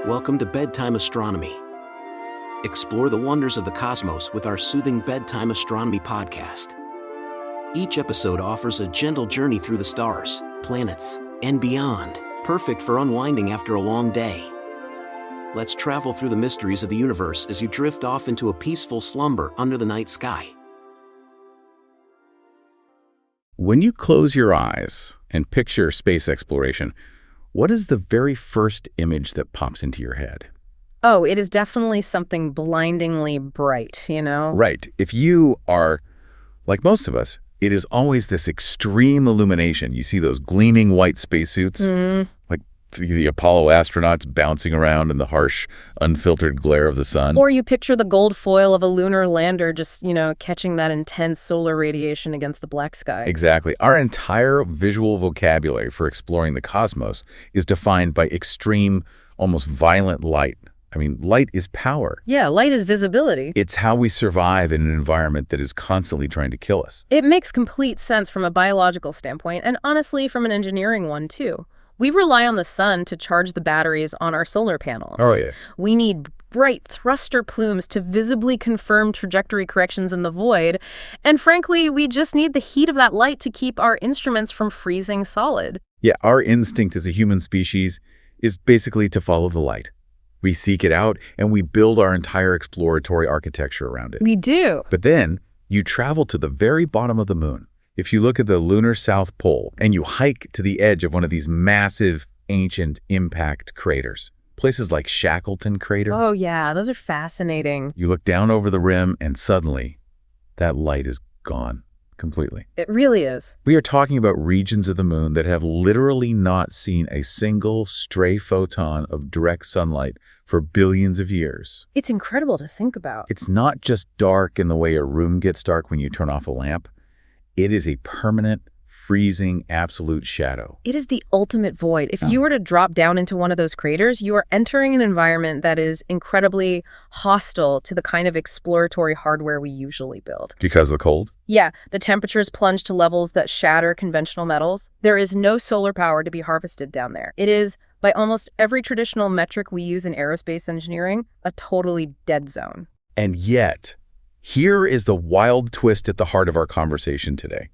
Welcome to Bedtime Astronomy. Explore the wonders of the cosmos with our soothing Bedtime Astronomy podcast. Each episode offers a gentle journey through the stars, planets, and beyond, perfect for unwinding after a long day. Let's travel through the mysteries of the universe as you drift off into a peaceful slumber under the night sky. When you close your eyes and picture space exploration, what is the very first image that pops into your head? Oh, it is definitely something blindingly bright, you know? Right. If you are, like most of us, it is always this extreme illumination. You see those gleaming white spacesuits, like the Apollo astronauts bouncing around in the harsh, unfiltered glare of the sun. Or you picture the gold foil of a lunar lander just, catching that intense solar radiation against the black sky. Exactly. Our entire visual vocabulary for exploring the cosmos is defined by extreme, almost violent light. I mean, light is power. Yeah, light is visibility. It's how we survive in an environment that is constantly trying to kill us. It makes complete sense from a biological standpoint, and honestly from an engineering one, too. We rely on the sun to charge the batteries on our solar panels. Oh, yeah. We need bright thruster plumes to visibly confirm trajectory corrections in the void. And frankly, we just need the heat of that light to keep our instruments from freezing solid. Yeah, our instinct as a human species is basically to follow the light. We seek it out, and we build our entire exploratory architecture around it. We do. But then you travel to the very bottom of the moon. If you look at the lunar South Pole and you hike to the edge of one of these massive, ancient impact craters, places like Shackleton Crater. Oh, yeah, those are fascinating. You look down over the rim, and suddenly that light is gone completely. It really is. We are talking about regions of the moon that have literally not seen a single stray photon of direct sunlight for billions of years. It's incredible to think about. It's not just dark in the way a room gets dark when you turn off a lamp. It is a permanent, freezing, absolute shadow. It is the ultimate void. If you were to drop down into one of those craters, you are entering an environment that is incredibly hostile to the kind of exploratory hardware we usually build. Because of the cold? Yeah, the temperatures plunge to levels that shatter conventional metals. There is no solar power to be harvested down there. It is, by almost every traditional metric we use in aerospace engineering, a totally dead zone. And yet, here is the wild twist at the heart of our conversation today.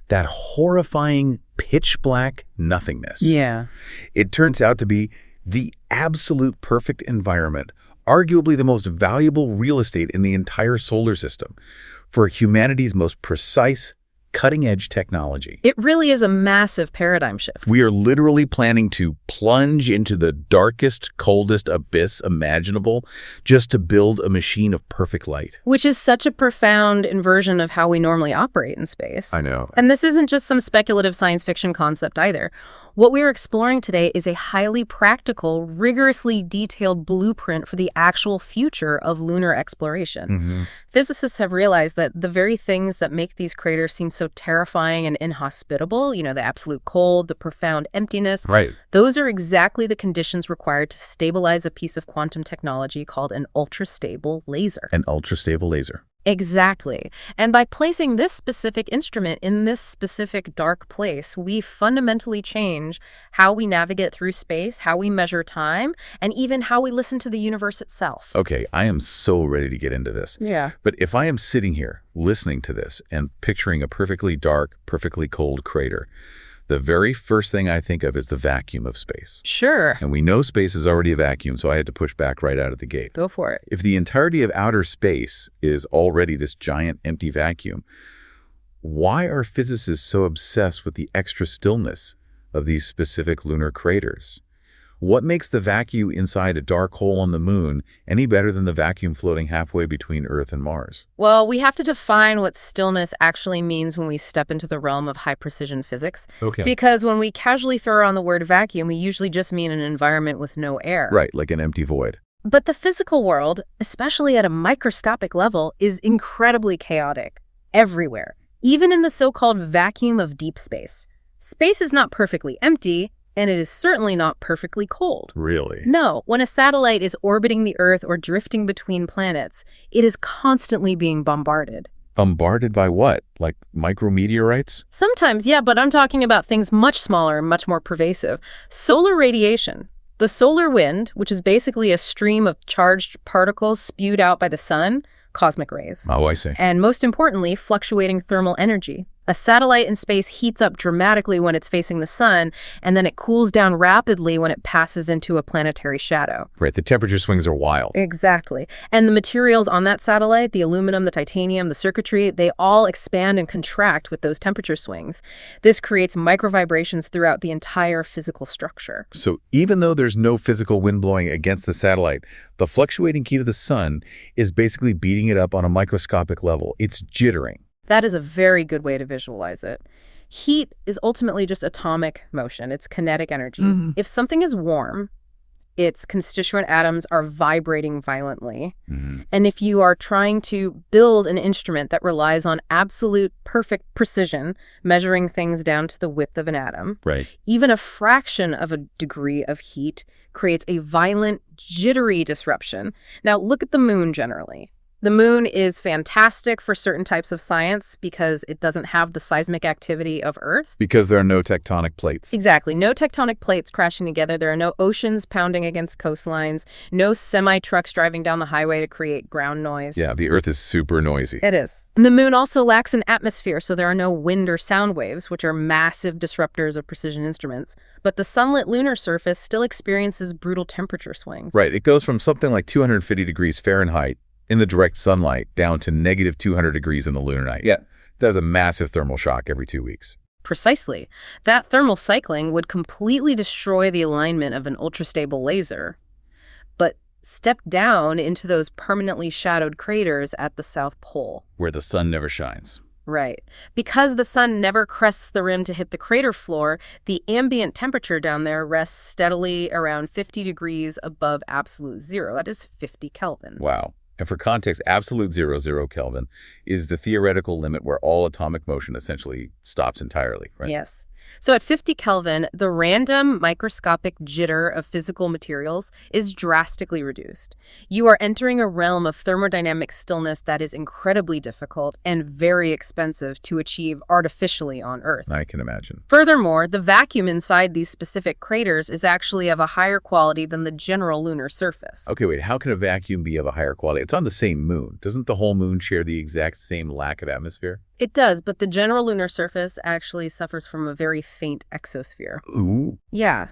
That horrifying pitch black nothingness. Yeah. It turns out to be the absolute perfect environment, arguably the most valuable real estate in the entire solar system for humanity's most precise, cutting-edge technology. It really is a massive paradigm shift. We are literally planning to plunge into the darkest, coldest abyss imaginable just to build a machine of perfect light. Which is such a profound inversion of how we normally operate in space. I know. And this isn't just some speculative science fiction concept either. What we are exploring today is a highly practical, rigorously detailed blueprint for the actual future of lunar exploration. Physicists have realized that the very things that make these craters seem so terrifying and inhospitable, the absolute cold, the profound emptiness, Right. those are exactly the conditions required to stabilize a piece of quantum technology called an ultrastable laser. An ultrastable laser. Exactly. And by placing this specific instrument in this specific dark place, we fundamentally change how we navigate through space, how we measure time, and even how we listen to the universe itself. Okay, I am so ready to get into this. Yeah. But if I am sitting here listening to this and picturing a perfectly dark, perfectly cold crater, the very first thing I think of is the vacuum of space. Sure. And we know space is already a vacuum, so I had to push back right out of the gate. Go for it. If the entirety of outer space is already this giant empty vacuum, why are physicists so obsessed with the extra stillness of these specific lunar craters? What makes the vacuum inside a dark hole on the moon any better than the vacuum floating halfway between Earth and Mars? Well, we have to define what stillness actually means when we step into the realm of high-precision physics. Okay. Because when we casually throw around the word vacuum, we usually just mean an environment with no air. Right, like an empty void. But the physical world, especially at a microscopic level, is incredibly chaotic everywhere, even in the so-called vacuum of deep space. Space is not perfectly empty, and it is certainly not perfectly cold. Really? No, when a satellite is orbiting the Earth or drifting between planets, it is constantly being bombarded. Bombarded by what? Like micrometeorites? Sometimes, yeah, but I'm talking about things much smaller and much more pervasive. Solar radiation. The solar wind, which is basically a stream of charged particles spewed out by the sun, cosmic rays. Oh, I see. And most importantly, fluctuating thermal energy. A satellite in space heats up dramatically when it's facing the sun, and then it cools down rapidly when it passes into a planetary shadow. Right, the temperature swings are wild. Exactly. And the materials on that satellite, the aluminum, the titanium, the circuitry, they all expand and contract with those temperature swings. This creates microvibrations throughout the entire physical structure. So even though there's no physical wind blowing against the satellite, the fluctuating heat of the sun is basically beating it up on a microscopic level. It's jittering. That is a very good way to visualize it. Heat is ultimately just atomic motion. It's kinetic energy. If something is warm, its constituent atoms are vibrating violently. And if you are trying to build an instrument that relies on absolute perfect precision, measuring things down to the width of an atom, Right. even a fraction of a degree of heat creates a violent, jittery disruption. Now, look at the moon generally. The moon is fantastic for certain types of science because it doesn't have the seismic activity of Earth. Because there are no tectonic plates. Exactly. No tectonic plates crashing together. There are no oceans pounding against coastlines. No semi-trucks driving down the highway to create ground noise. Yeah, the Earth is super noisy. It is. And the moon also lacks an atmosphere, so there are no wind or sound waves, which are massive disruptors of precision instruments. But the sunlit lunar surface still experiences brutal temperature swings. Right, it goes from something like 250 degrees Fahrenheit in the direct sunlight down to negative 200 degrees in the lunar night. Yeah, that's a massive thermal shock every 2 weeks. Precisely. That thermal cycling would completely destroy the alignment of an ultrastable laser. But step down into those permanently shadowed craters at the South Pole. Where the sun never shines. Right. Because the sun never crests the rim to hit the crater floor, the ambient temperature down there rests steadily around 50 degrees above absolute zero. That is 50 Kelvin. Wow. And for context, absolute 0 Kelvin is the theoretical limit where all atomic motion essentially stops entirely, right? Yes. So at 50 Kelvin, the random microscopic jitter of physical materials is drastically reduced. You are entering a realm of thermodynamic stillness that is incredibly difficult and very expensive to achieve artificially on Earth. I can imagine. Furthermore, the vacuum inside these specific craters is actually of a higher quality than the general lunar surface. Okay, wait, how can a vacuum be of a higher quality? It's on the same moon. Doesn't the whole moon share the exact same lack of atmosphere? It does, but the general lunar surface actually suffers from a very faint exosphere. Ooh. Yeah.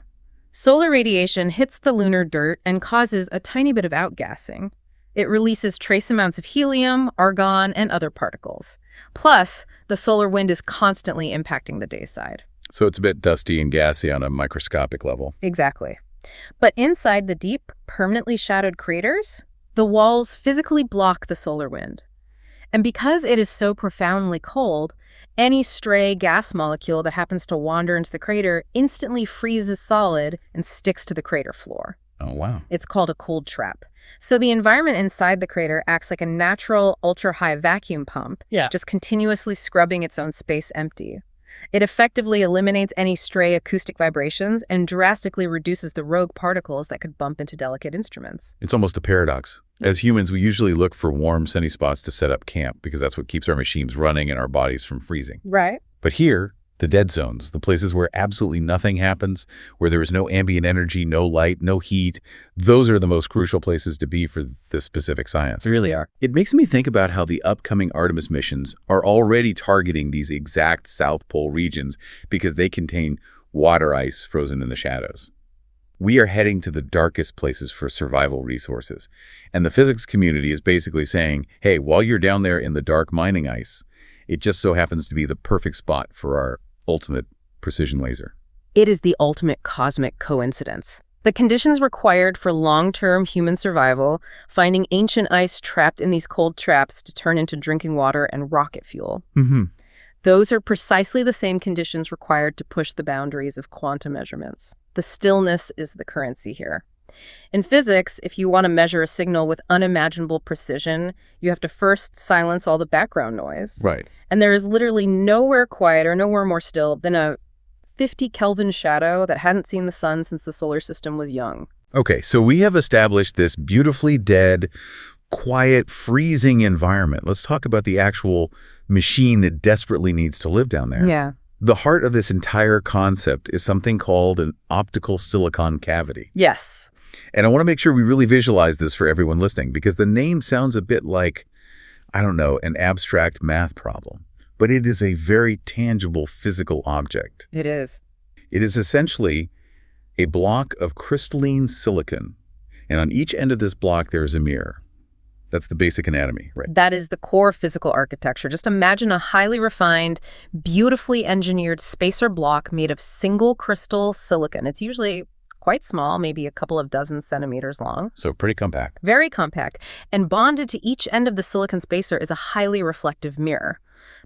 Solar radiation hits the lunar dirt and causes a tiny bit of outgassing. It releases trace amounts of helium, argon, and other particles. Plus, the solar wind is constantly impacting the day side. So it's a bit dusty and gassy on a microscopic level. Exactly. But inside the deep, permanently shadowed craters, the walls physically block the solar wind. And because it is so profoundly cold, any stray gas molecule that happens to wander into the crater instantly freezes solid and sticks to the crater floor. Oh, wow. It's called a cold trap. So the environment inside the crater acts like a natural ultra-high vacuum pump, just continuously scrubbing its own space empty. It effectively eliminates any stray acoustic vibrations and drastically reduces the rogue particles that could bump into delicate instruments. It's almost a paradox. As humans, we usually look for warm, sunny spots to set up camp because that's what keeps our machines running and our bodies from freezing. Right. But here, the dead zones, the places where absolutely nothing happens, where there is no ambient energy, no light, no heat, those are the most crucial places to be for this specific science. They really are. It makes me think about how the upcoming Artemis missions are already targeting these exact South Pole regions because they contain water ice frozen in the shadows. We are heading to the darkest places for survival resources. And the physics community is basically saying, hey, while you're down there in the dark mining ice, it just so happens to be the perfect spot for our ultimate precision laser. It is the ultimate cosmic coincidence. The conditions required for long-term human survival, finding ancient ice trapped in these cold traps to turn into drinking water and rocket fuel. Those are precisely the same conditions required to push the boundaries of quantum measurements. The stillness is the currency here. In physics, if you want to measure a signal with unimaginable precision, you have to first silence all the background noise. Right. And there is literally nowhere quieter, nowhere more still than a 50 Kelvin shadow that hasn't seen the sun since the solar system was young. Okay, so we have established this beautifully dead, quiet, freezing environment. Let's talk about the actual machine that desperately needs to live down there. Yeah. The heart of this entire concept is something called an optical silicon cavity. Yes. And I want to make sure we really visualize this for everyone listening, because the name sounds a bit like, I don't know, an abstract math problem. But it is a very tangible physical object. It is. It is essentially a block of crystalline silicon. And on each end of this block, there is a mirror. That's the basic anatomy, right? That is the core physical architecture. Just imagine a highly refined, beautifully engineered spacer block made of single crystal silicon. It's usually quite small, maybe a couple of dozen centimeters long. So pretty compact. Very compact. And bonded to each end of the silicon spacer is a highly reflective mirror.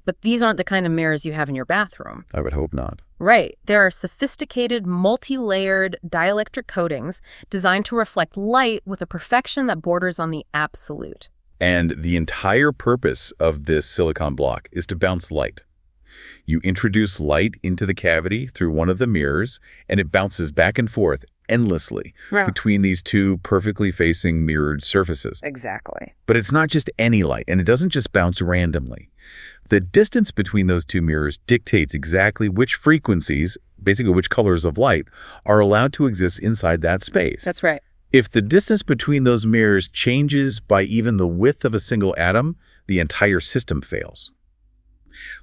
But these aren't the kind of mirrors you have in your bathroom. I would hope not. Right. There are sophisticated, multi-layered dielectric coatings designed to reflect light with a perfection that borders on the absolute. And the entire purpose of this silicon block is to bounce light. You introduce light into the cavity through one of the mirrors, and it bounces back and forth endlessly between these two perfectly facing mirrored surfaces. Exactly. But it's not just any light, and it doesn't just bounce randomly. The distance between those two mirrors dictates exactly which frequencies, basically which colors of light, are allowed to exist inside that space. That's right. If the distance between those mirrors changes by even the width of a single atom, the entire system fails.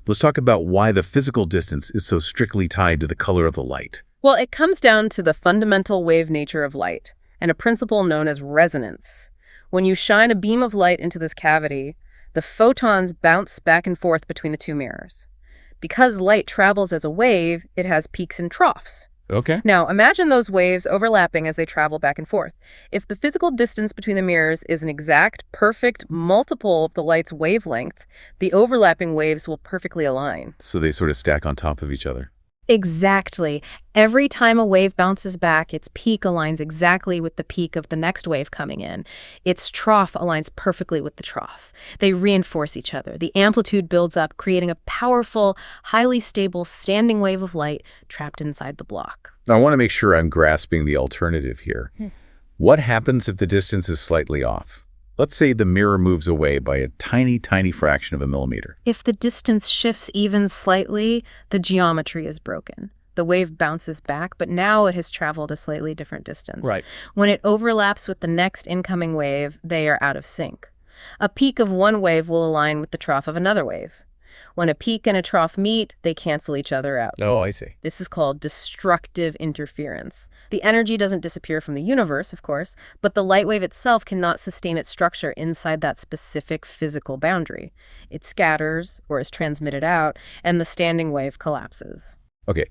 Let's talk about why the physical distance is so strictly tied to the color of the light. Well, it comes down to the fundamental wave nature of light and a principle known as resonance. When you shine a beam of light into this cavity, the photons bounce back and forth between the two mirrors. Because light travels as a wave, it has peaks and troughs. Okay. Now, imagine those waves overlapping as they travel back and forth. If the physical distance between the mirrors is an exact, perfect multiple of the light's wavelength, the overlapping waves will perfectly align. So they sort of stack on top of each other. Exactly. Every time a wave bounces back, its peak aligns exactly with the peak of the next wave coming in. Its trough aligns perfectly with the trough. They reinforce each other. The amplitude builds up, creating a powerful, highly stable standing wave of light trapped inside the block. Now, I want to make sure I'm grasping the alternative here. What happens if the distance is slightly off? Let's say the mirror moves away by a tiny, tiny fraction of a millimeter. If the distance shifts even slightly, the geometry is broken. The wave bounces back, but now it has traveled a slightly different distance. Right. When it overlaps with the next incoming wave, they are out of sync. A peak of one wave will align with the trough of another wave. When a peak and a trough meet, they cancel each other out. Oh, I see. This is called destructive interference. The energy doesn't disappear from the universe, of course, but the light wave itself cannot sustain its structure inside that specific physical boundary. It scatters or is transmitted out, and the standing wave collapses. Okay,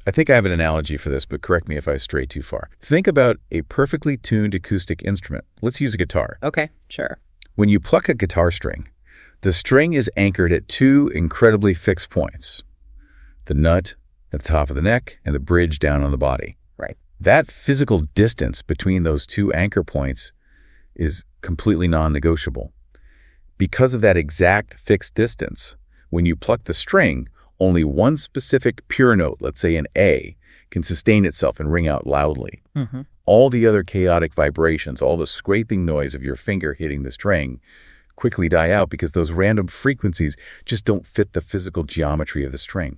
I think I have an analogy for this, but correct me if I stray too far. Think about a perfectly tuned acoustic instrument. Let's use a guitar. Okay, sure. When you pluck a guitar string, the string is anchored at two incredibly fixed points: the nut at the top of the neck and the bridge down on the body. Right. That physical distance between those two anchor points is completely non-negotiable. Because of that exact fixed distance, when you pluck the string, only one specific pure note, let's say an A, can sustain itself and ring out loudly. All the other chaotic vibrations, all the scraping noise of your finger hitting the string, quickly die out because those random frequencies just don't fit the physical geometry of the string.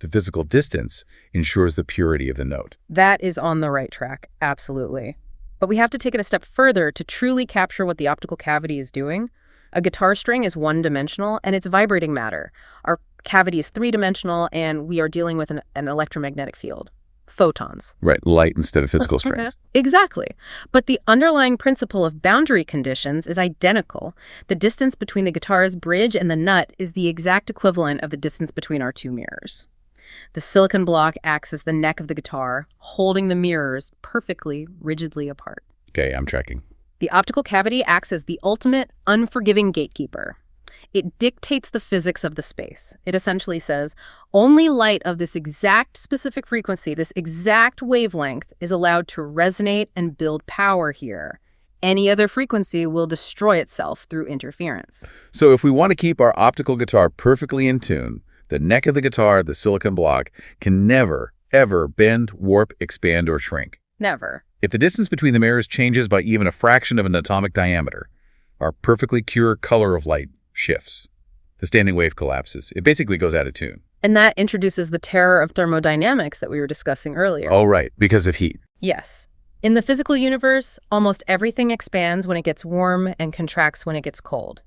The physical distance ensures the purity of the note. That is on the right track, absolutely. But we have to take it a step further to truly capture what the optical cavity is doing. A guitar string is one-dimensional, and it's vibrating matter. Our cavity is three-dimensional, and we are dealing with an electromagnetic field. Photons. Right, light instead of physical strings. Exactly. But the underlying principle of boundary conditions is identical. The distance between the guitar's bridge and the nut is the exact equivalent of the distance between our two mirrors. The silicon block acts as the neck of the guitar, holding the mirrors perfectly, rigidly apart. Okay, I'm tracking. The optical cavity acts as the ultimate, unforgiving gatekeeper. It dictates the physics of the space. It essentially says, only light of this exact specific frequency, this exact wavelength, is allowed to resonate and build power here. Any other frequency will destroy itself through interference. So if we want to keep our optical guitar perfectly in tune, the neck of the guitar, the silicon block, can never, ever bend, warp, expand, or shrink. Never. If the distance between the mirrors changes by even a fraction of an atomic diameter, our perfectly pure color of light shifts. The standing wave collapses. It basically goes out of tune. And that introduces the terror of thermodynamics that we were discussing earlier. Oh, right, because of heat. Yes. In the physical universe, almost everything expands when it gets warm and contracts when it gets cold.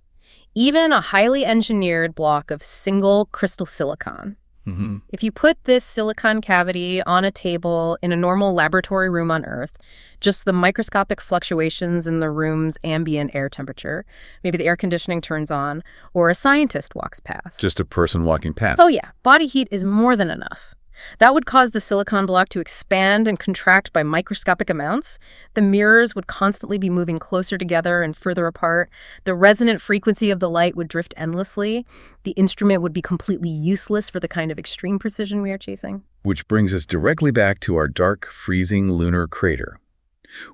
Even a highly engineered block of single crystal silicon. Mm-hmm. If you put this silicon cavity on a table in a normal laboratory room on Earth, just the microscopic fluctuations in the room's ambient air temperature, maybe the air conditioning turns on, or a scientist walks past. Just a person walking past. Oh yeah, body heat is more than enough. That would cause the silicon block to expand and contract by microscopic amounts. The mirrors would constantly be moving closer together and further apart. The resonant frequency of the light would drift endlessly. The instrument would be completely useless for the kind of extreme precision we are chasing. Which brings us directly back to our dark, freezing lunar crater.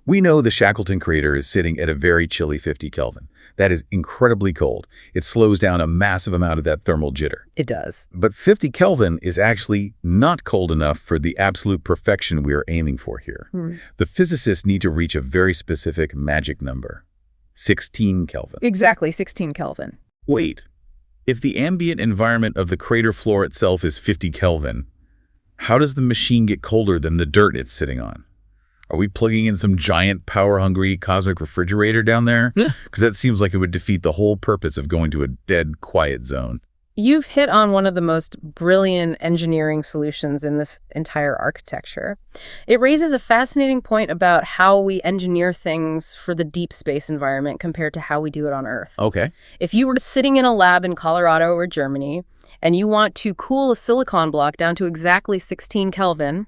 We know the Shackleton crater is sitting at a very chilly 50 Kelvin. That is incredibly cold. It slows down a massive amount of that thermal jitter. It does. But 50 Kelvin is actually not cold enough for the absolute perfection we are aiming for here. The physicists need to reach a very specific magic number, 16 Kelvin. Exactly, 16 Kelvin. Wait, if the ambient environment of the crater floor itself is 50 Kelvin, how does the machine get colder than the dirt it's sitting on? Are we plugging in some giant, power-hungry cosmic refrigerator down there? Because that seems like it would defeat the whole purpose of going to a dead, quiet zone. You've hit on one of the most brilliant engineering solutions in this entire architecture. It raises a fascinating point about how we engineer things for the deep space environment compared to how we do it on Earth. Okay. If you were sitting in a lab in Colorado or Germany, and you want to cool a silicon block down to exactly 16 Kelvin,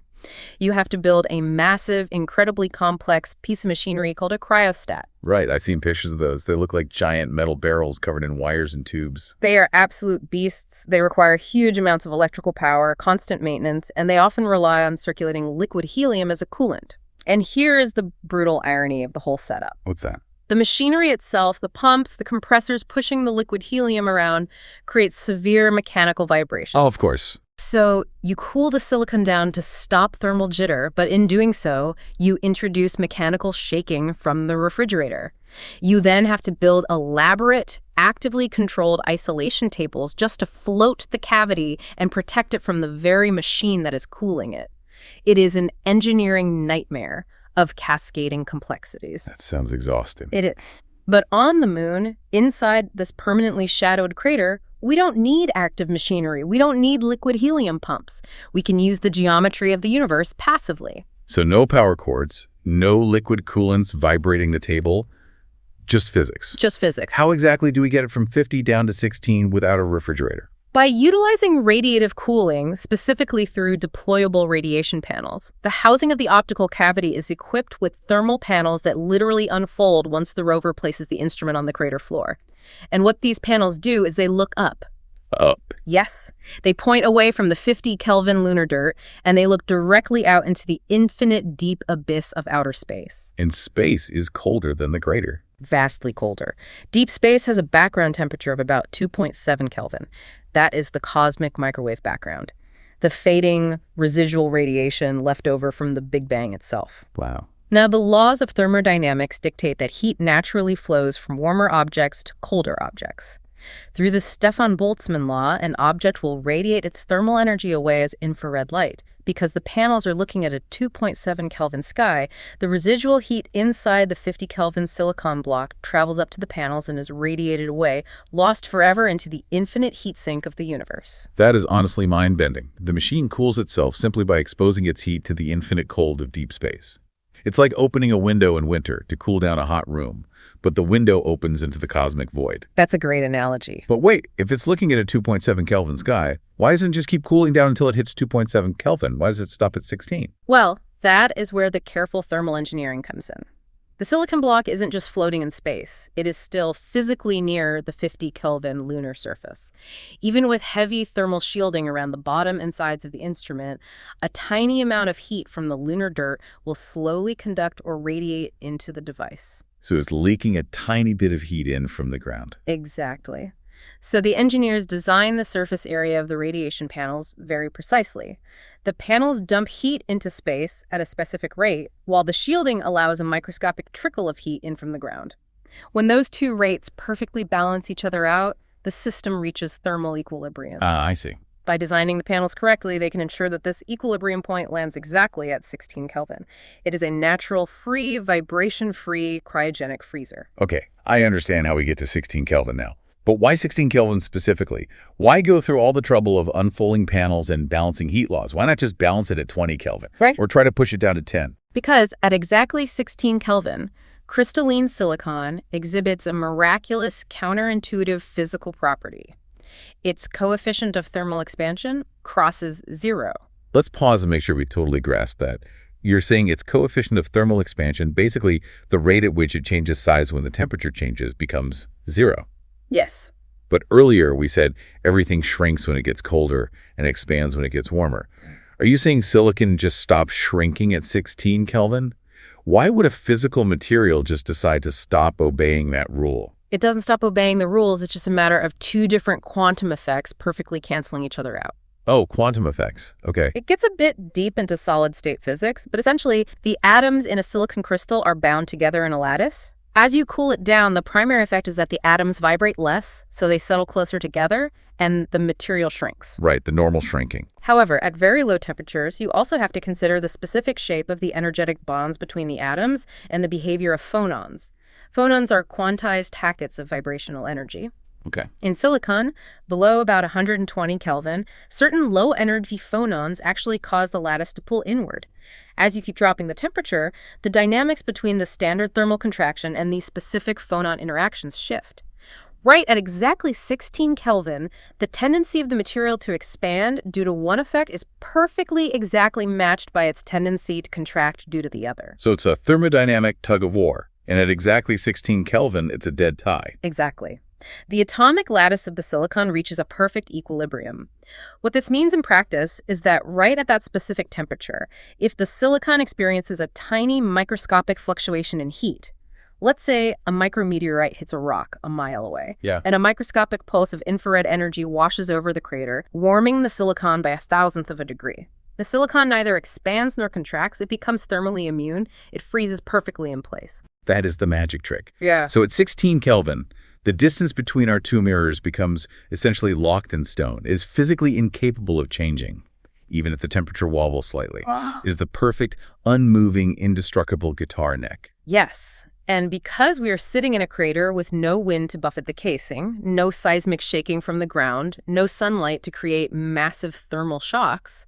you have to build a massive, incredibly complex piece of machinery called a cryostat. Right, I've seen pictures of those. They look like giant metal barrels covered in wires and tubes. They are absolute beasts. They require huge amounts of electrical power, constant maintenance, and they often rely on circulating liquid helium as a coolant. And here is the brutal irony of the whole setup. What's that? The machinery itself, the pumps, the compressors pushing the liquid helium around, creates severe mechanical vibration. Oh, of course. So you cool the silicon down to stop thermal jitter, but in doing so, you introduce mechanical shaking from the refrigerator. You then have to build elaborate, actively controlled isolation tables just to float the cavity and protect it from the very machine that is cooling it. It is an engineering nightmare of cascading complexities. That sounds exhausting. It is. But on the moon, inside this permanently shadowed crater, we don't need active machinery. We don't need liquid helium pumps. We can use the geometry of the universe passively. So no power cords, no liquid coolants vibrating the table, just physics. Just physics. How exactly do we get it from 50 down to 16 without a refrigerator? By utilizing radiative cooling, specifically through deployable radiation panels, the housing of the optical cavity is equipped with thermal panels that literally unfold once the rover places the instrument on the crater floor. And what these panels do is they look up. Up. Yes. They point away from the 50 Kelvin lunar dirt, and they look directly out into the infinite deep abyss of outer space. And space is colder than the crater. Vastly colder. Deep space has a background temperature of about 2.7 Kelvin. That is the cosmic microwave background, the fading residual radiation left over from the Big Bang itself. Wow. Now, the laws of thermodynamics dictate that heat naturally flows from warmer objects to colder objects. Through the Stefan Boltzmann law, an object will radiate its thermal energy away as infrared light. Because the panels are looking at a 2.7 Kelvin sky, the residual heat inside the 50 Kelvin silicon block travels up to the panels and is radiated away, lost forever into the infinite heat sink of the universe. That is honestly mind-bending. The machine cools itself simply by exposing its heat to the infinite cold of deep space. It's like opening a window in winter to cool down a hot room, but the window opens into the cosmic void. That's a great analogy. But wait, if it's looking at a 2.7 Kelvin sky, why doesn't it just keep cooling down until it hits 2.7 Kelvin? Why does it stop at 16? Well, that is where the careful thermal engineering comes in. The silicon block isn't just floating in space. It is still physically near the 50 Kelvin lunar surface. Even with heavy thermal shielding around the bottom and sides of the instrument, a tiny amount of heat from the lunar dirt will slowly conduct or radiate into the device. So it's leaking a tiny bit of heat in from the ground. Exactly. So the engineers design the surface area of the radiation panels very precisely. The panels dump heat into space at a specific rate, while the shielding allows a microscopic trickle of heat in from the ground. When those two rates perfectly balance each other out, the system reaches thermal equilibrium. I see. By designing the panels correctly, they can ensure that this equilibrium point lands exactly at 16 Kelvin. It is a natural, free, vibration-free cryogenic freezer. Okay, I understand how we get to 16 Kelvin now. But why 16 Kelvin specifically? Why go through all the trouble of unfolding panels and balancing heat laws? Why not just balance it at 20 Kelvin? Right. Or try to push it down to 10? Because at exactly 16 Kelvin, crystalline silicon exhibits a miraculous, counterintuitive physical property. Its coefficient of thermal expansion crosses 0. Let's pause and make sure we totally grasp that. You're saying its coefficient of thermal expansion, basically the rate at which it changes size when the temperature changes, becomes 0. Yes. But earlier we said everything shrinks when it gets colder and expands when it gets warmer. Are you saying silicon just stops shrinking at 16 Kelvin? Why would a physical material just decide to stop obeying that rule? It doesn't stop obeying the rules. It's just a matter of two different quantum effects perfectly canceling each other out. Oh, quantum effects. Okay. It gets a bit deep into solid-state physics, but essentially, the atoms in a silicon crystal are bound together in a lattice. As you cool it down, the primary effect is that the atoms vibrate less, so they settle closer together, and the material shrinks. Right, the normal shrinking. However, at very low temperatures, you also have to consider the specific shape of the energetic bonds between the atoms and the behavior of phonons. Phonons are quantized packets of vibrational energy. Okay. In silicon, below about 120 Kelvin, certain low-energy phonons actually cause the lattice to pull inward. As you keep dropping the temperature, the dynamics between the standard thermal contraction and these specific phonon interactions shift. Right at exactly 16 Kelvin, the tendency of the material to expand due to one effect is perfectly exactly matched by its tendency to contract due to the other. So it's a thermodynamic tug-of-war, and at exactly 16 Kelvin, it's a dead tie. Exactly. The atomic lattice of the silicon reaches a perfect equilibrium. What this means in practice is that right at that specific temperature, if the silicon experiences a tiny microscopic fluctuation in heat, let's say a micrometeorite hits a rock a mile away, and a microscopic pulse of infrared energy washes over the crater, warming the silicon by 1,000th of a degree. The silicon neither expands nor contracts. It becomes thermally immune. It freezes perfectly in place. That is the magic trick. Yeah. So at 16 Kelvin, the distance between our two mirrors becomes essentially locked in stone. It is physically incapable of changing, even if the temperature wobbles slightly. It is the perfect, unmoving, indestructible guitar neck. Yes. And because we are sitting in a crater with no wind to buffet the casing, no seismic shaking from the ground, no sunlight to create massive thermal shocks,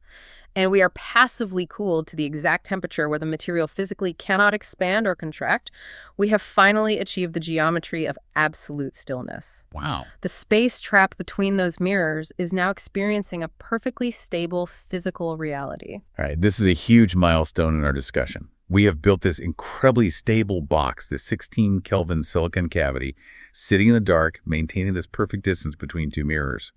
and we are passively cooled to the exact temperature where the material physically cannot expand or contract, we have finally achieved the geometry of absolute stillness. Wow. The space trap between those mirrors is now experiencing a perfectly stable physical reality. All right, this is a huge milestone in our discussion. We have built this incredibly stable box, this 16 Kelvin silicon cavity, sitting in the dark, maintaining this perfect distance between two mirrors.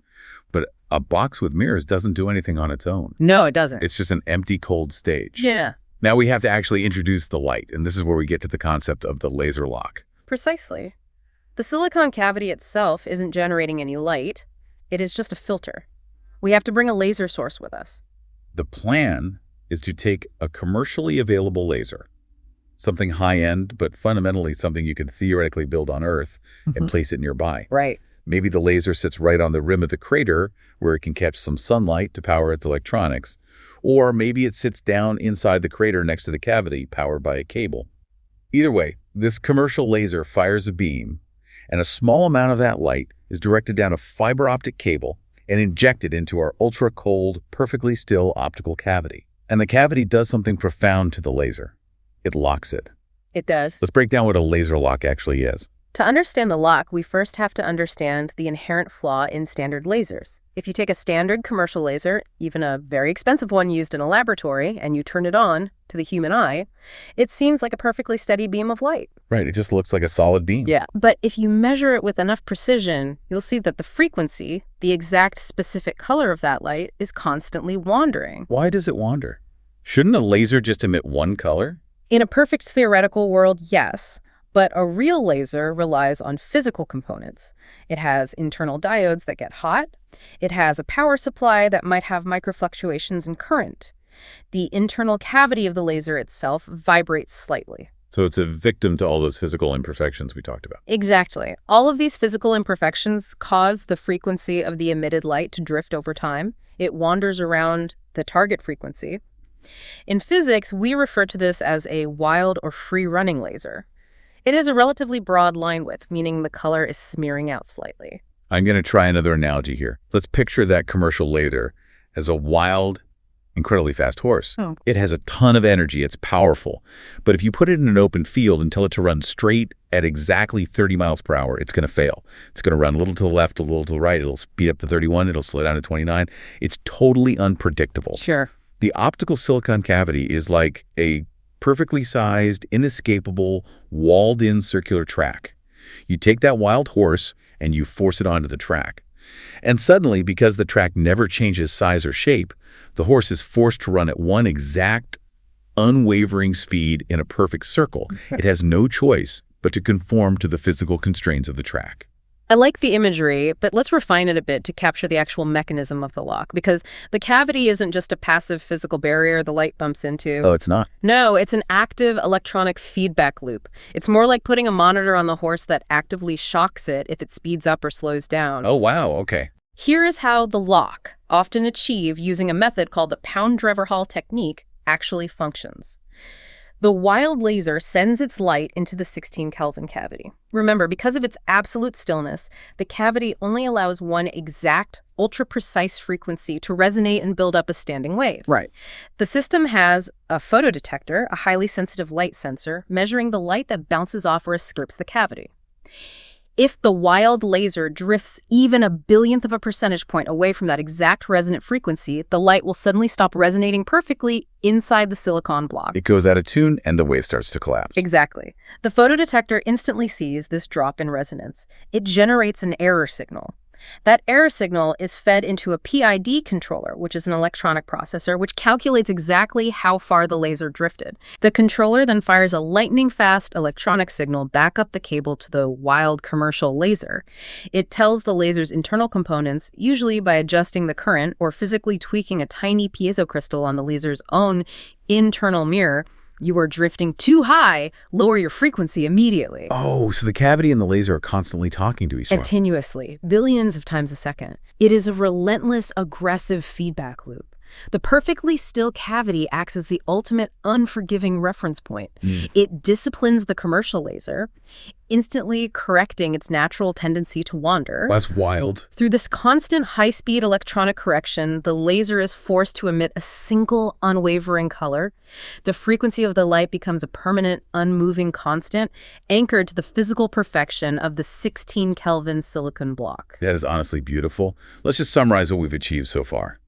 But a box with mirrors doesn't do anything on its own. No, it doesn't. It's just an empty, cold stage. Yeah. Now we have to actually introduce the light, and this is where we get to the concept of the laser lock. Precisely. The silicon cavity itself isn't generating any light. It is just a filter. We have to bring a laser source with us. The plan is to take a commercially available laser, something high-end, but fundamentally something you could theoretically build on Earth, and place it nearby. Right. Maybe the laser sits right on the rim of the crater where it can catch some sunlight to power its electronics. Or maybe it sits down inside the crater next to the cavity, powered by a cable. Either way, this commercial laser fires a beam, and a small amount of that light is directed down a fiber optic cable and injected into our ultra-cold, perfectly still optical cavity. And the cavity does something profound to the laser. It locks it. It does. Let's break down what a laser lock actually is. To understand the lock, we first have to understand the inherent flaw in standard lasers. If you take a standard commercial laser, even a very expensive one used in a laboratory, and you turn it on to the human eye, it seems like a perfectly steady beam of light. Right, it just looks like a solid beam. Yeah, but if you measure it with enough precision, you'll see that the frequency, the exact specific color of that light, is constantly wandering. Why does it wander? Shouldn't a laser just emit one color? In a perfect theoretical world, yes. But a real laser relies on physical components. It has internal diodes that get hot. It has a power supply that might have microfluctuations in current. The internal cavity of the laser itself vibrates slightly. So it's a victim to all those physical imperfections we talked about. Exactly. All of these physical imperfections cause the frequency of the emitted light to drift over time. It wanders around the target frequency. In physics, we refer to this as a wild or free-running laser. It has a relatively broad line width, meaning the color is smearing out slightly. I'm going to try another analogy here. Let's picture that commercial laser as a wild, incredibly fast horse. Oh. It has a ton of energy. It's powerful. But if you put it in an open field and tell it to run straight at exactly 30 miles per hour, it's going to fail. It's going to run a little to the left, a little to the right. It'll speed up to 31. It'll slow down to 29. It's totally unpredictable. Sure. The optical silicon cavity is like a perfectly sized, inescapable, walled-in circular track. You take that wild horse and you force it onto the track. And suddenly, because the track never changes size or shape, the horse is forced to run at one exact, unwavering speed in a perfect circle. It has no choice but to conform to the physical constraints of the track. I like the imagery, but let's refine it a bit to capture the actual mechanism of the lock, because the cavity isn't just a passive physical barrier the light bumps into. Oh, it's not? No, it's an active electronic feedback loop. It's more like putting a monitor on the horse that actively shocks it if it speeds up or slows down. Oh, wow. Okay. Here is how the lock, often achieved using a method called the Pound-Drever-Hall technique, actually functions. The wild laser sends its light into the 16 Kelvin cavity. Remember, because of its absolute stillness, the cavity only allows one exact, ultra-precise frequency to resonate and build up a standing wave. Right. The system has a photodetector, a highly sensitive light sensor, measuring the light that bounces off or escapes the cavity. If the wild laser drifts even a billionth of a percentage point away from that exact resonant frequency, the light will suddenly stop resonating perfectly inside the silicon block. It goes out of tune and the wave starts to collapse. Exactly. The photodetector instantly sees this drop in resonance. It generates an error signal. That error signal is fed into a PID controller, which is an electronic processor, which calculates exactly how far the laser drifted. The controller then fires a lightning-fast electronic signal back up the cable to the wild commercial laser. It tells the laser's internal components, usually by adjusting the current or physically tweaking a tiny piezo crystal on the laser's own internal mirror, you are drifting too high, lower your frequency immediately. Oh, so the cavity and the laser are constantly talking to each other. Continuously, billions of times a second. It is a relentless, aggressive feedback loop. The perfectly still cavity acts as the ultimate unforgiving reference point. It disciplines the commercial laser, instantly correcting its natural tendency to wander. That's wild. Through this constant high-speed electronic correction, the laser is forced to emit a single, unwavering color. The frequency of the light becomes a permanent, unmoving constant, anchored to the physical perfection of the 16 Kelvin silicon block. That is honestly beautiful. Let's just summarize what we've achieved so far.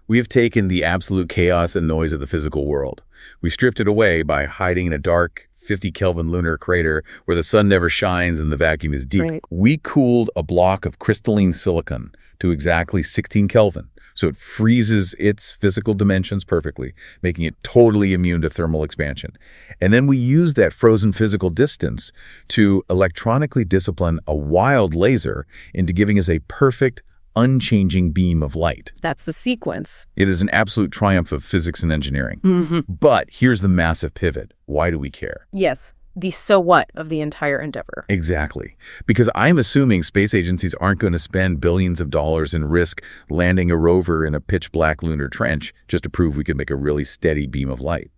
We have taken the absolute chaos and noise of the physical world. We stripped it away by hiding in a dark 50 Kelvin lunar crater where the sun never shines and the vacuum is deep. Right. We cooled a block of crystalline silicon to exactly 16 Kelvin, so it freezes its physical dimensions perfectly, making it totally immune to thermal expansion. And then we used that frozen physical distance to electronically discipline a wild laser into giving us a perfect, unchanging beam of light. That's the sequence. It is an absolute triumph of physics and engineering. But here's the massive pivot. Why do we care? Yes, the so what of the entire endeavor. Exactly. Because I'm assuming space agencies aren't going to spend billions of dollars and risk landing a rover in a pitch-black lunar trench just to prove we can make a really steady beam of light.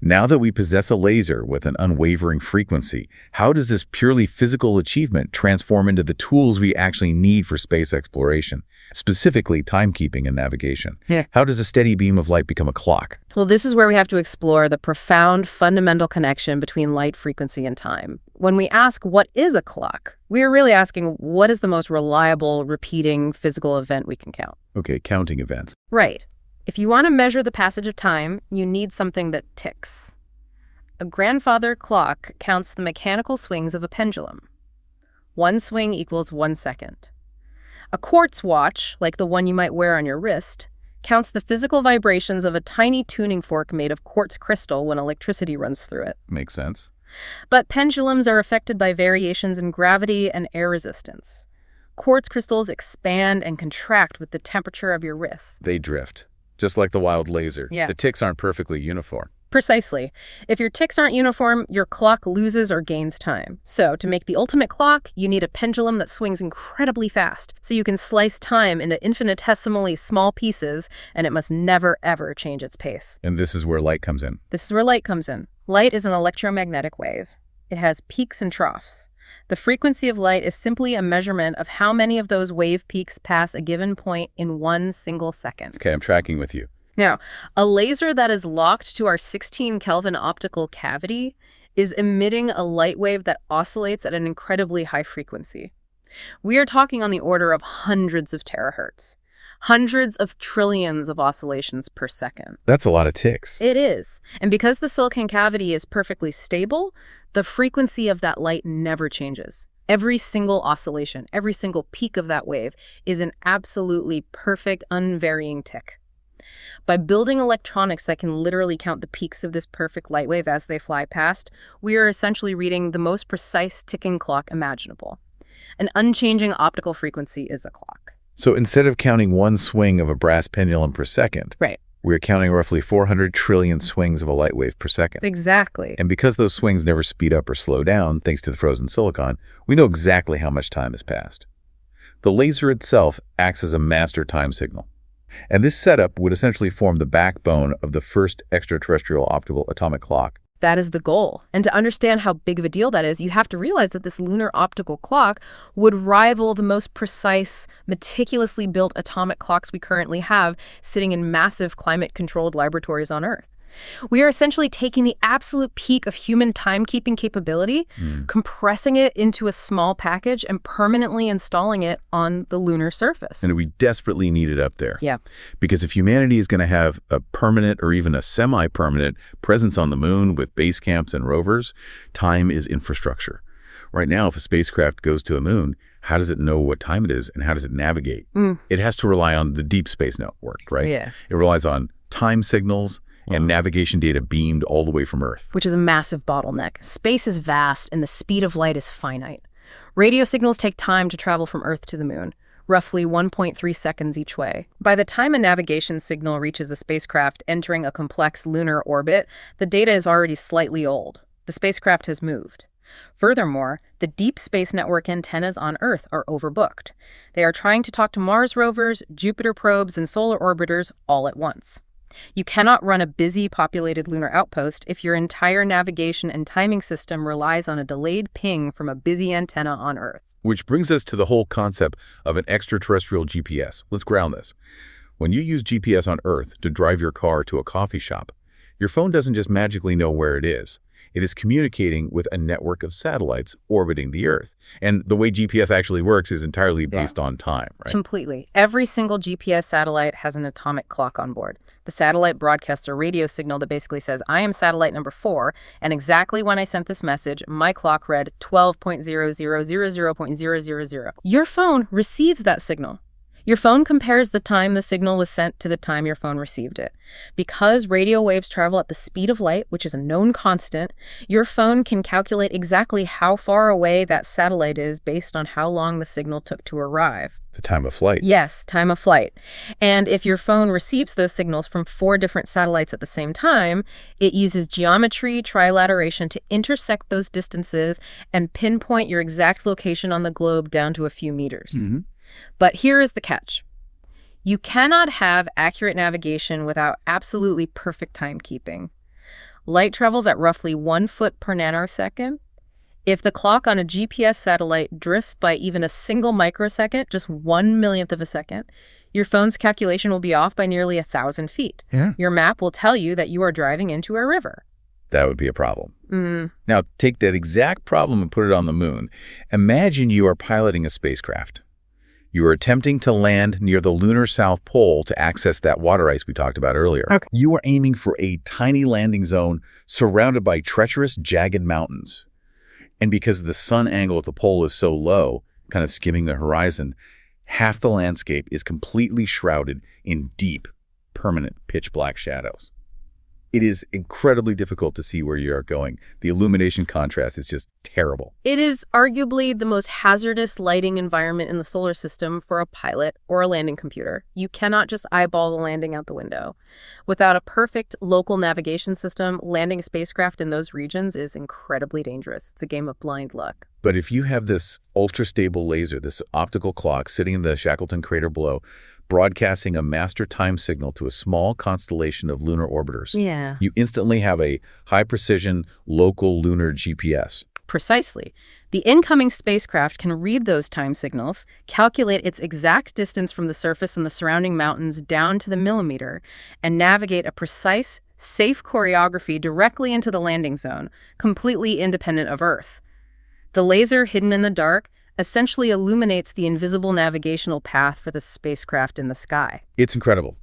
Now that we possess a laser with an unwavering frequency, how does this purely physical achievement transform into the tools we actually need for space exploration, specifically timekeeping and navigation? Yeah. How does a steady beam of light become a clock? Well, this is where we have to explore the profound fundamental connection between light frequency and time. When we ask what is a clock, we are really asking what is the most reliable, repeating physical event we can count. Okay, counting events. Right. If you want to measure the passage of time, you need something that ticks. A grandfather clock counts the mechanical swings of a pendulum. 1 swing equals 1 second. A quartz watch, like the one you might wear on your wrist, counts the physical vibrations of a tiny tuning fork made of quartz crystal when electricity runs through it. Makes sense. But pendulums are affected by variations in gravity and air resistance. Quartz crystals expand and contract with the temperature of your wrist. They drift, just like the wild laser. Yeah. The ticks aren't perfectly uniform. Precisely. If your ticks aren't uniform, your clock loses or gains time. So, to make the ultimate clock, you need a pendulum that swings incredibly fast, so you can slice time into infinitesimally small pieces, and it must never, ever change its pace. And this is where light comes in. This is where light comes in. Light is an electromagnetic wave. It has peaks and troughs. The frequency of light is simply a measurement of how many of those wave peaks pass a given point in 1 single second. Okay, I'm tracking with you. Now, a laser that is locked to our 16 Kelvin optical cavity is emitting a light wave that oscillates at an incredibly high frequency. We are talking on the order of hundreds of terahertz, hundreds of trillions of oscillations per second. That's a lot of ticks. It is. And because the silicon cavity is perfectly stable, the frequency of that light never changes. Every single oscillation, every single peak of that wave is an absolutely perfect, unvarying tick. By building electronics that can literally count the peaks of this perfect light wave as they fly past, we are essentially reading the most precise ticking clock imaginable. An unchanging optical frequency is a clock. So instead of counting one swing of a brass pendulum per second, Right. we're counting roughly 400 trillion swings of a light wave per second. Exactly. And because those swings never speed up or slow down, thanks to the frozen silicon, we know exactly how much time has passed. The laser itself acts as a master time signal. And this setup would essentially form the backbone of the first extraterrestrial optical atomic clock. That is the goal. And to understand how big of a deal that is, you have to realize that this lunar optical clock would rival the most precise, meticulously built atomic clocks we currently have sitting in massive climate-controlled laboratories on Earth. We are essentially taking the absolute peak of human timekeeping capability, compressing it into a small package, and permanently installing it on the lunar surface. And we desperately need it up there. Yeah. Because if humanity is going to have a permanent or even a semi-permanent presence on the moon with base camps and rovers, time is infrastructure. Right now, if a spacecraft goes to the moon, how does it know what time it is and how does it navigate? It has to rely on the deep space network, right? Yeah. It relies on time signals and navigation data beamed all the way from Earth. Which is a massive bottleneck. Space is vast and the speed of light is finite. Radio signals take time to travel from Earth to the moon, roughly 1.3 seconds each way. By the time a navigation signal reaches a spacecraft entering a complex lunar orbit, the data is already slightly old. The spacecraft has moved. Furthermore, the deep space network antennas on Earth are overbooked. They are trying to talk to Mars rovers, Jupiter probes, and solar orbiters all at once. You cannot run a busy, populated lunar outpost if your entire navigation and timing system relies on a delayed ping from a busy antenna on Earth. Which brings us to the whole concept of an extraterrestrial GPS. Let's ground this. When you use GPS on Earth to drive your car to a coffee shop, your phone doesn't just magically know where it is. It is communicating with a network of satellites orbiting the Earth. And the way GPS actually works is entirely based on time, right? Completely. Every single GPS satellite has an atomic clock on board. The satellite broadcasts a radio signal that basically says, I am satellite number 4, and exactly when I sent this message, my clock read 12.0000.000. Your phone receives that signal. Your phone compares the time the signal was sent to the time your phone received it. Because radio waves travel at the speed of light, which is a known constant, your phone can calculate exactly how far away that satellite is based on how long the signal took to arrive. The time of flight. Yes, time of flight. And if your phone receives those signals from 4 different satellites at the same time, it uses geometry trilateration to intersect those distances and pinpoint your exact location on the globe down to a few meters. But here is the catch. You cannot have accurate navigation without absolutely perfect timekeeping. Light travels at roughly 1 foot per nanosecond. If the clock on a GPS satellite drifts by even a single microsecond, just 1/1,000,000th of a second, your phone's calculation will be off by nearly 1,000 feet. Your map will tell you that you are driving into a river. That would be a problem. Now, take that exact problem and put it on the moon. Imagine you are piloting a spacecraft. You are attempting to land near the lunar South Pole to access that water ice we talked about earlier. Okay. You are aiming for a tiny landing zone surrounded by treacherous, jagged mountains. And because the sun angle at the pole is so low, kind of skimming the horizon, half the landscape is completely shrouded in deep, permanent pitch black shadows. it is incredibly difficult to see where you are going. The illumination contrast is just terrible. It is arguably the most hazardous lighting environment in the solar system for a pilot or a landing computer. You cannot just eyeball the landing out the window. Without a perfect local navigation system, landing a spacecraft in those regions is incredibly dangerous. It's a game of blind luck. But if you have this ultrastable laser, this optical clock sitting in the Shackleton crater below, broadcasting a master time signal to a small constellation of lunar orbiters, you instantly have a high-precision local lunar GPS. Precisely. The incoming spacecraft can read those time signals, calculate its exact distance from the surface and the surrounding mountains down to the millimeter, and navigate a precise, safe choreography directly into the landing zone, completely independent of Earth. The laser, hidden in the dark, essentially illuminates the invisible navigational path for the spacecraft in the sky. It's incredible.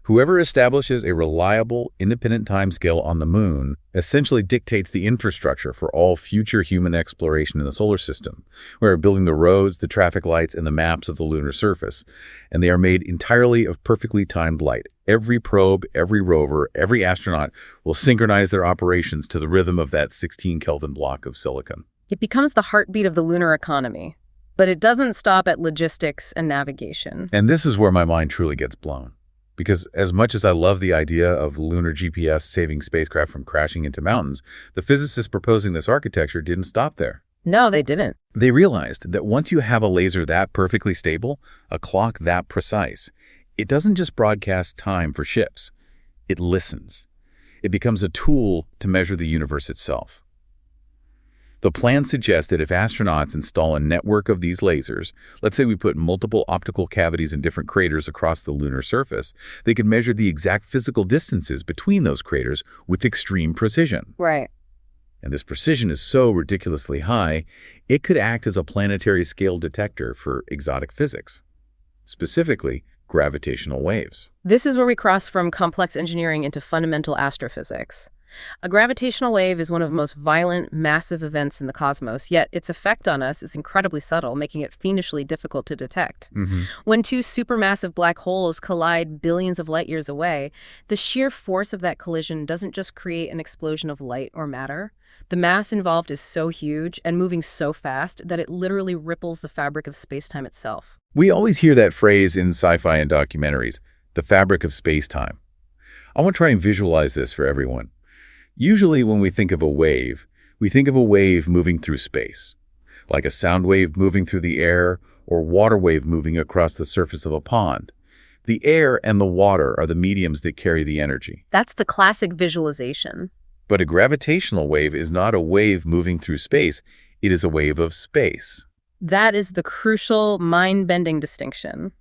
Whoever establishes a reliable, independent timescale on the moon essentially dictates the infrastructure for all future human exploration in the solar system. We're building the roads, the traffic lights, and the maps of the lunar surface, and they are made entirely of perfectly timed light. Every probe, every rover, every astronaut will synchronize their operations to the rhythm of that 16 Kelvin block of silicon. It becomes the heartbeat of the lunar economy, but it doesn't stop at logistics and navigation. And this is where my mind truly gets blown. Because as much as I love the idea of lunar GPS saving spacecraft from crashing into mountains, the physicists proposing this architecture didn't stop there. No, they didn't. They realized that once you have a laser that perfectly stable, a clock that precise, it doesn't just broadcast time for ships. It listens. It becomes a tool to measure the universe itself. The plan suggests that if astronauts install a network of these lasers, let's say we put multiple optical cavities in different craters across the lunar surface, they could measure the exact physical distances between those craters with extreme precision. Right. And this precision is so ridiculously high, it could act as a planetary scale detector for exotic physics, specifically gravitational waves. This is where we cross from complex engineering into fundamental astrophysics. A gravitational wave is one of the most violent, massive events in the cosmos, yet its effect on us is incredibly subtle, making it fiendishly difficult to detect. When two supermassive black holes collide billions of light years away, the sheer force of that collision doesn't just create an explosion of light or matter. The mass involved is so huge and moving so fast that it literally ripples the fabric of space-time itself. We always hear that phrase in sci-fi and documentaries, the fabric of space-time. I want to try and visualize this for everyone. Usually when we think of a wave, we think of a wave moving through space, like a sound wave moving through the air or water wave moving across the surface of a pond. The air and the water are the mediums that carry the energy. That's the classic visualization. But a gravitational wave is not a wave moving through space. It is a wave of space. That is the crucial, mind-bending distinction.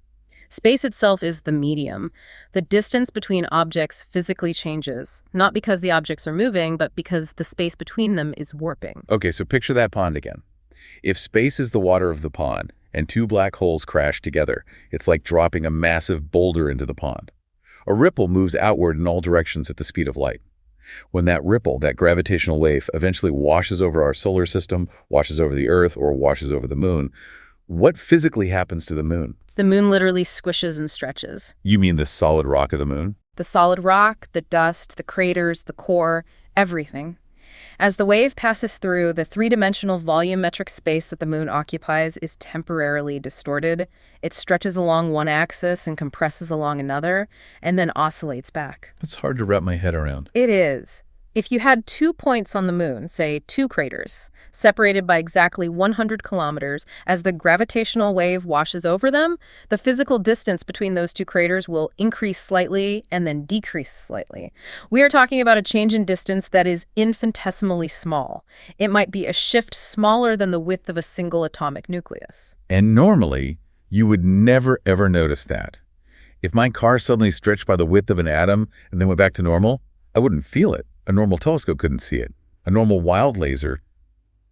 Space itself is the medium. The distance between objects physically changes, not because the objects are moving, but because the space between them is warping. Okay, so picture that pond again. If space is the water of the pond and two black holes crash together, it's like dropping a massive boulder into the pond. A ripple moves outward in all directions at the speed of light. When that ripple, that gravitational wave, eventually washes over our solar system, washes over the Earth, or washes over the moon, what physically happens to the moon? The moon literally squishes and stretches. You mean the solid rock of the moon? The solid rock, the dust, the craters, the core, everything. As the wave passes through, the three-dimensional volumetric space that the moon occupies is temporarily distorted. It stretches along one axis and compresses along another, and then oscillates back. It's hard to wrap my head around. It is. If you had 2 points on the moon, say 2 craters, separated by exactly 100 kilometers, as the gravitational wave washes over them, the physical distance between those 2 craters will increase slightly and then decrease slightly. We are talking about a change in distance that is infinitesimally small. It might be a shift smaller than the width of a single atomic nucleus. And normally, you would never ever notice that. If my car suddenly stretched by the width of an atom and then went back to normal, I wouldn't feel it. A normal telescope couldn't see it. A normal wild laser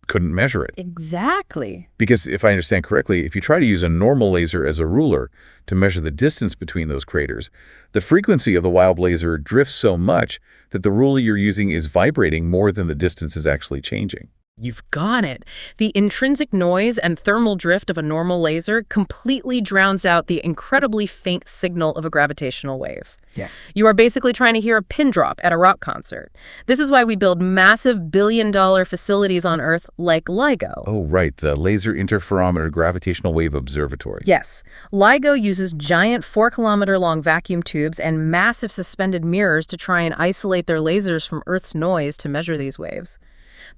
couldn't measure it. Exactly. Because if I understand correctly, if you try to use a normal laser as a ruler to measure the distance between those craters, the frequency of the wild laser drifts so much that the ruler you're using is vibrating more than the distance is actually changing. You've got it. The intrinsic noise and thermal drift of a normal laser completely drowns out the incredibly faint signal of a gravitational wave. Yeah. You are basically trying to hear a pin drop at a rock concert. This is why we build massive billion-dollar facilities on Earth like LIGO. Oh, right, the Laser Interferometer Gravitational Wave Observatory. Yes. LIGO uses giant 4-kilometer-long vacuum tubes and massive suspended mirrors to try and isolate their lasers from Earth's noise to measure these waves.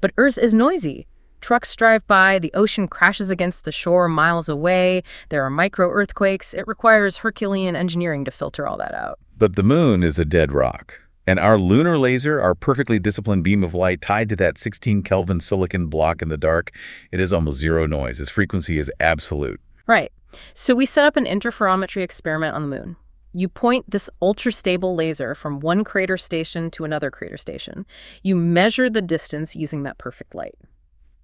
But Earth is noisy. Trucks drive by, the ocean crashes against the shore miles away, there are micro-earthquakes. It requires Herculean engineering to filter all that out. But the moon is a dead rock. And our lunar laser, our perfectly disciplined beam of light tied to that 16 Kelvin silicon block in the dark, it is almost zero noise. Its frequency is absolute. Right. So we set up an interferometry experiment on the moon. You point this ultrastable laser from one crater station to another crater station. You measure the distance using that perfect light.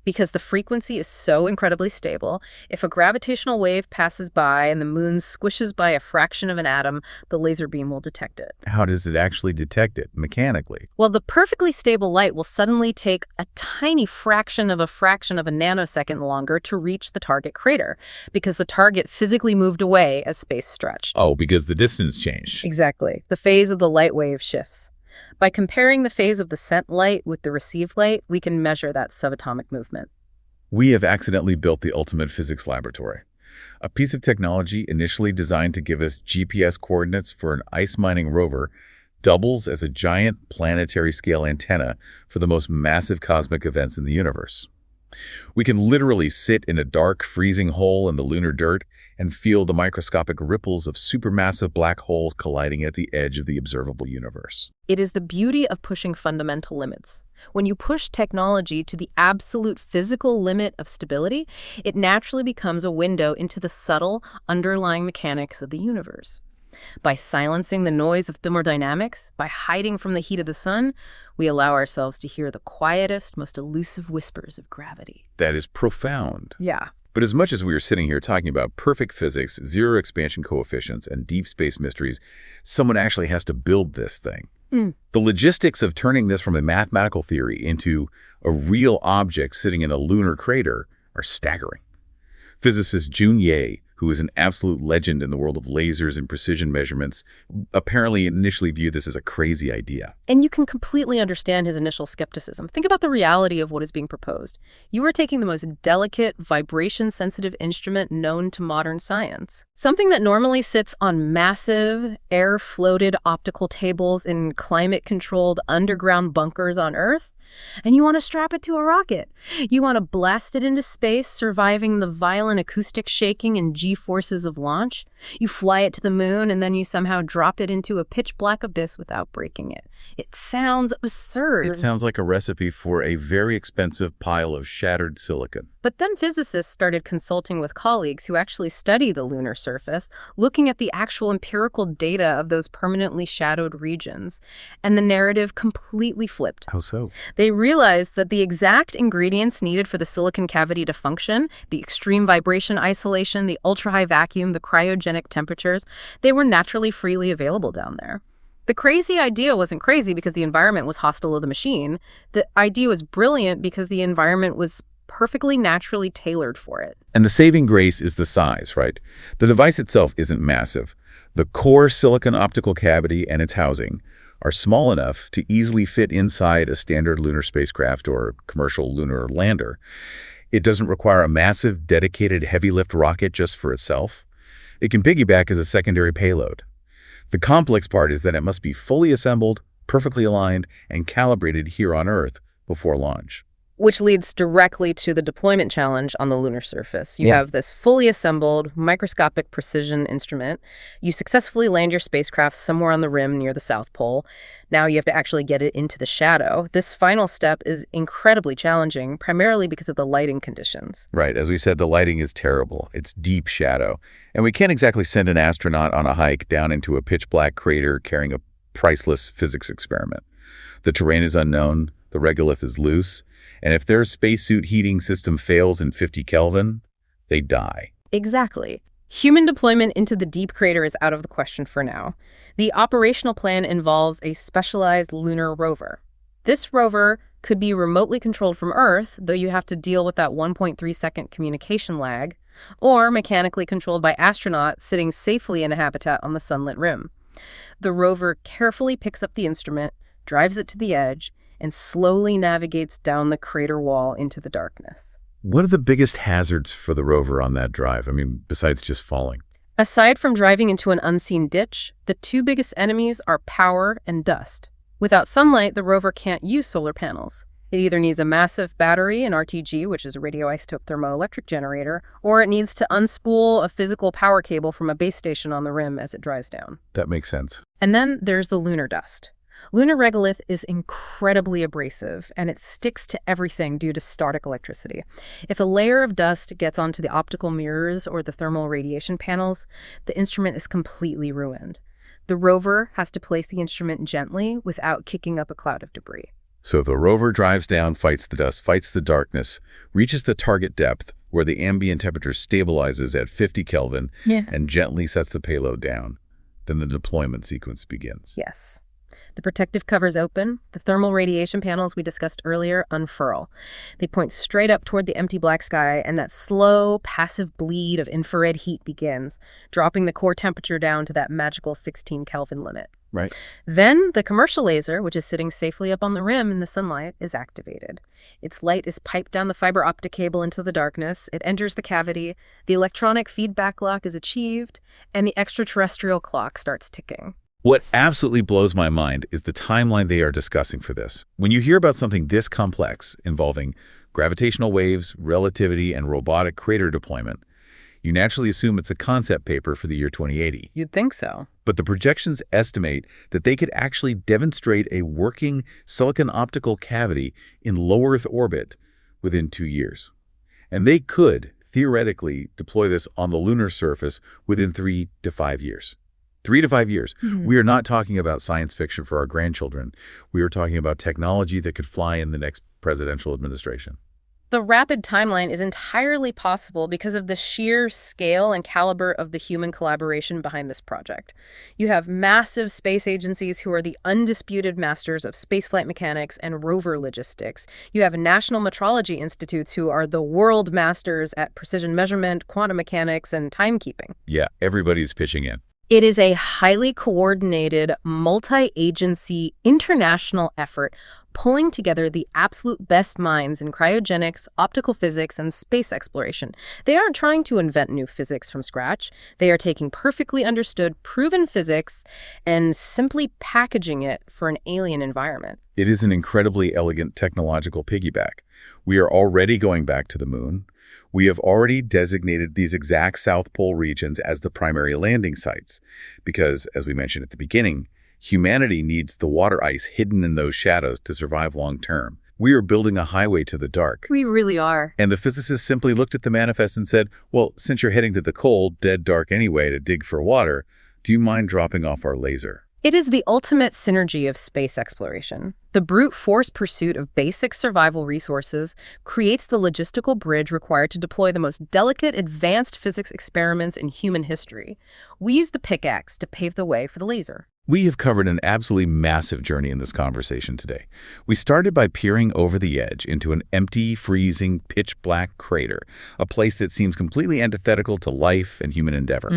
Because the frequency is so incredibly stable, if a gravitational wave passes by and the moon squishes by a fraction of an atom, the laser beam will detect it. How does it actually detect it mechanically? Well, the perfectly stable light will suddenly take a tiny fraction of a nanosecond longer to reach the target crater, because the target physically moved away as space stretched. Oh, because the distance changed. Exactly. The phase of the light wave shifts. By comparing the phase of the sent light with the received light, we can measure that subatomic movement. We have accidentally built the ultimate physics laboratory. A piece of technology initially designed to give us GPS coordinates for an ice mining rover doubles as a giant planetary scale antenna for the most massive cosmic events in the universe. We can literally sit in a dark, freezing hole in the lunar dirt and feel the microscopic ripples of supermassive black holes colliding at the edge of the observable universe. It is the beauty of pushing fundamental limits. When you push technology to the absolute physical limit of stability, it naturally becomes a window into the subtle, underlying mechanics of the universe. By silencing the noise of thermodynamics, by hiding from the heat of the sun, we allow ourselves to hear the quietest, most elusive whispers of gravity. That is profound. Yeah. But as much as we are sitting here talking about perfect physics, zero expansion coefficients, and deep space mysteries, someone actually has to build this thing. The logistics of turning this from a mathematical theory into a real object sitting in a lunar crater are staggering. Physicist Jun Ye, who is an absolute legend in the world of lasers and precision measurements, apparently initially viewed this as a crazy idea. And you can completely understand his initial skepticism. Think about the reality of what is being proposed. You are taking the most delicate, vibration-sensitive instrument known to modern science. Something that normally sits on massive, air-floated optical tables in climate-controlled underground bunkers on Earth, and you want to strap it to a rocket. You want to blast it into space, surviving the violent acoustic shaking and G-forces of launch. You fly it to the moon, and then you somehow drop it into a pitch-black abyss without breaking it. It sounds absurd. It sounds like a recipe for a very expensive pile of shattered silicon. But then physicists started consulting with colleagues who actually study the lunar surface, looking at the actual empirical data of those permanently shadowed regions, and the narrative completely flipped. How so? They realized that the exact ingredients needed for the silicon cavity to function, the extreme vibration isolation, the ultra-high vacuum, the cryogenic temperatures, they were naturally freely available down there. The crazy idea wasn't crazy because the environment was hostile to the machine. The idea was brilliant because the environment was perfectly naturally tailored for it. And the saving grace is the size, right? The device itself isn't massive. The core silicon optical cavity and its housing are small enough to easily fit inside a standard lunar spacecraft or commercial lunar lander. It doesn't require a massive, dedicated heavy-lift rocket just for itself. It can piggyback as a secondary payload. The complex part is that it must be fully assembled, perfectly aligned, and calibrated here on Earth before launch. Which leads directly to the deployment challenge on the lunar surface. You have this fully assembled, microscopic precision instrument. You successfully land your spacecraft somewhere on the rim near the South Pole. Now you have to actually get it into the shadow. This final step is incredibly challenging, primarily because of the lighting conditions. Right. As we said, the lighting is terrible. It's deep shadow. And we can't exactly send an astronaut on a hike down into a pitch-black crater carrying a priceless physics experiment. The terrain is unknown. The regolith is loose. And if their spacesuit heating system fails in 50 Kelvin, they die. Exactly. Human deployment into the deep crater is out of the question for now. The operational plan involves a specialized lunar rover. This rover could be remotely controlled from Earth, though you have to deal with that 1.3-second communication lag, or mechanically controlled by astronauts sitting safely in a habitat on the sunlit rim. The rover carefully picks up the instrument, drives it to the edge, and slowly navigates down the crater wall into the darkness. What are the biggest hazards for the rover on that drive? I mean, besides just falling. Aside from driving into an unseen ditch, the two biggest enemies are power and dust. Without sunlight, the rover can't use solar panels. It either needs a massive battery, an RTG, which is a radioisotope thermoelectric generator, or it needs to unspool a physical power cable from a base station on the rim as it drives down. That makes sense. And then there's the lunar dust. Lunar regolith is incredibly abrasive, and it sticks to everything due to static electricity. If a layer of dust gets onto the optical mirrors or the thermal radiation panels, the instrument is completely ruined. The rover has to place the instrument gently without kicking up a cloud of debris. So the rover drives down, fights the dust, fights the darkness, reaches the target depth where the ambient temperature stabilizes at 50 Kelvin, and gently sets the payload down. Then the deployment sequence begins. Yes. The protective covers open. The thermal radiation panels we discussed earlier unfurl. They point straight up toward the empty black sky, and that slow, passive bleed of infrared heat begins, dropping the core temperature down to that magical 16 Kelvin limit. Right. Then the commercial laser, which is sitting safely up on the rim in the sunlight, is activated. Its light is piped down the fiber optic cable into the darkness. It enters the cavity. The electronic feedback lock is achieved, and the extraterrestrial clock starts ticking. What absolutely blows my mind is the timeline they are discussing for this. When you hear about something this complex, involving gravitational waves, relativity, and robotic crater deployment, you naturally assume it's a concept paper for the year 2080. You'd think so. But the projections estimate that they could actually demonstrate a working silicon optical cavity in low Earth orbit within 2 years. And they could, theoretically, deploy this on the lunar surface within 3 to 5 years. 3 to 5 years. We are not talking about science fiction for our grandchildren. We are talking about technology that could fly in the next presidential administration. The rapid timeline is entirely possible because of the sheer scale and caliber of the human collaboration behind this project. You have massive space agencies who are the undisputed masters of spaceflight mechanics and rover logistics. You have national metrology institutes who are the world masters at precision measurement, quantum mechanics, and timekeeping. Yeah, everybody's pitching in. It is a highly coordinated, multi-agency, international effort pulling together the absolute best minds in cryogenics, optical physics, and space exploration. They aren't trying to invent new physics from scratch. They are taking perfectly understood, proven physics and simply packaging it for an alien environment. It is an incredibly elegant technological piggyback. We are already going back to the moon. We have already designated these exact South Pole regions as the primary landing sites because, as we mentioned at the beginning, humanity needs the water ice hidden in those shadows to survive long term. We are building a highway to the dark. We really are. And the physicists simply looked at the manifest and said, well, since you're heading to the cold, dead dark anyway to dig for water, do you mind dropping off our laser? It is the ultimate synergy of space exploration. The brute force pursuit of basic survival resources creates the logistical bridge required to deploy the most delicate, advanced physics experiments in human history. We use the pickaxe to pave the way for the laser. We have covered an absolutely massive journey in this conversation today. We started by peering over the edge into an empty, freezing, pitch-black crater, a place that seems completely antithetical to life and human endeavor.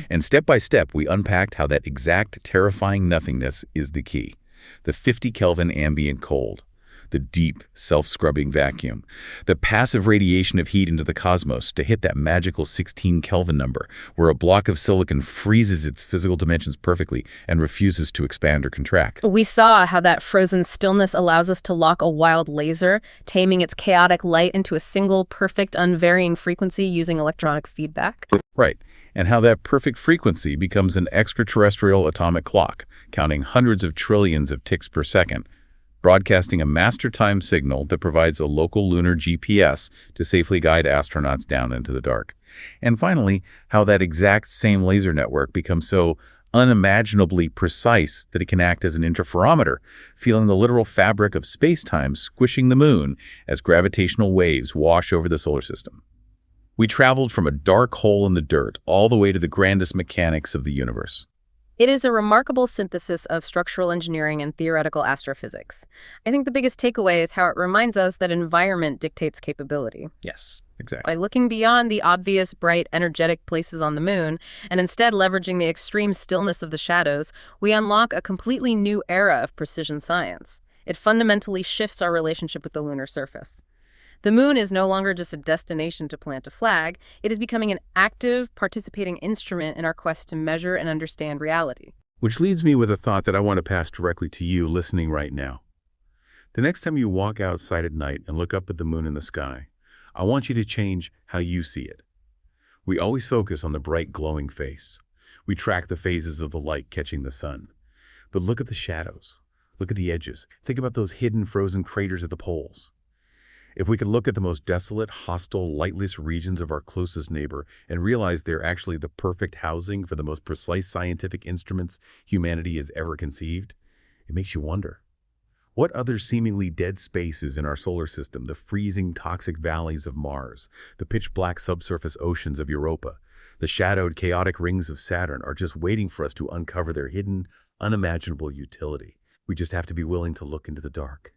And step by step, we unpacked how that exact terrifying nothingness is the key. The 50 Kelvin ambient cold, the deep, self-scrubbing vacuum, the passive radiation of heat into the cosmos to hit that magical 16 Kelvin number, where a block of silicon freezes its physical dimensions perfectly and refuses to expand or contract. We saw how that frozen stillness allows us to lock a wild laser, taming its chaotic light into a single, perfect, unvarying frequency using electronic feedback. Right. And how that perfect frequency becomes an extraterrestrial atomic clock, counting hundreds of trillions of ticks per second, broadcasting a master time signal that provides a local lunar GPS to safely guide astronauts down into the dark. And finally, how that exact same laser network becomes so unimaginably precise that it can act as an interferometer, feeling the literal fabric of space-time squishing the moon as gravitational waves wash over the solar system. We traveled from a dark hole in the dirt all the way to the grandest mechanics of the universe. It is a remarkable synthesis of structural engineering and theoretical astrophysics. I think the biggest takeaway is how it reminds us that environment dictates capability. Yes, exactly. By looking beyond the obvious, bright, energetic places on the moon, and instead leveraging the extreme stillness of the shadows, we unlock a completely new era of precision science. It fundamentally shifts our relationship with the lunar surface. The moon is no longer just a destination to plant a flag, it is becoming an active, participating instrument in our quest to measure and understand reality. Which leads me with a thought that I want to pass directly to you listening right now. The next time you walk outside at night and look up at the moon in the sky, I want you to change how you see it. We always focus on the bright glowing face. We track the phases of the light catching the sun. But look at the shadows. Look at the edges. Think about those hidden frozen craters at the poles. If we could look at the most desolate, hostile, lightless regions of our closest neighbor and realize they're actually the perfect housing for the most precise scientific instruments humanity has ever conceived, it makes you wonder. What other seemingly dead spaces in our solar system, the freezing, toxic valleys of Mars, the pitch-black subsurface oceans of Europa, the shadowed, chaotic rings of Saturn, are just waiting for us to uncover their hidden, unimaginable utility? We just have to be willing to look into the dark.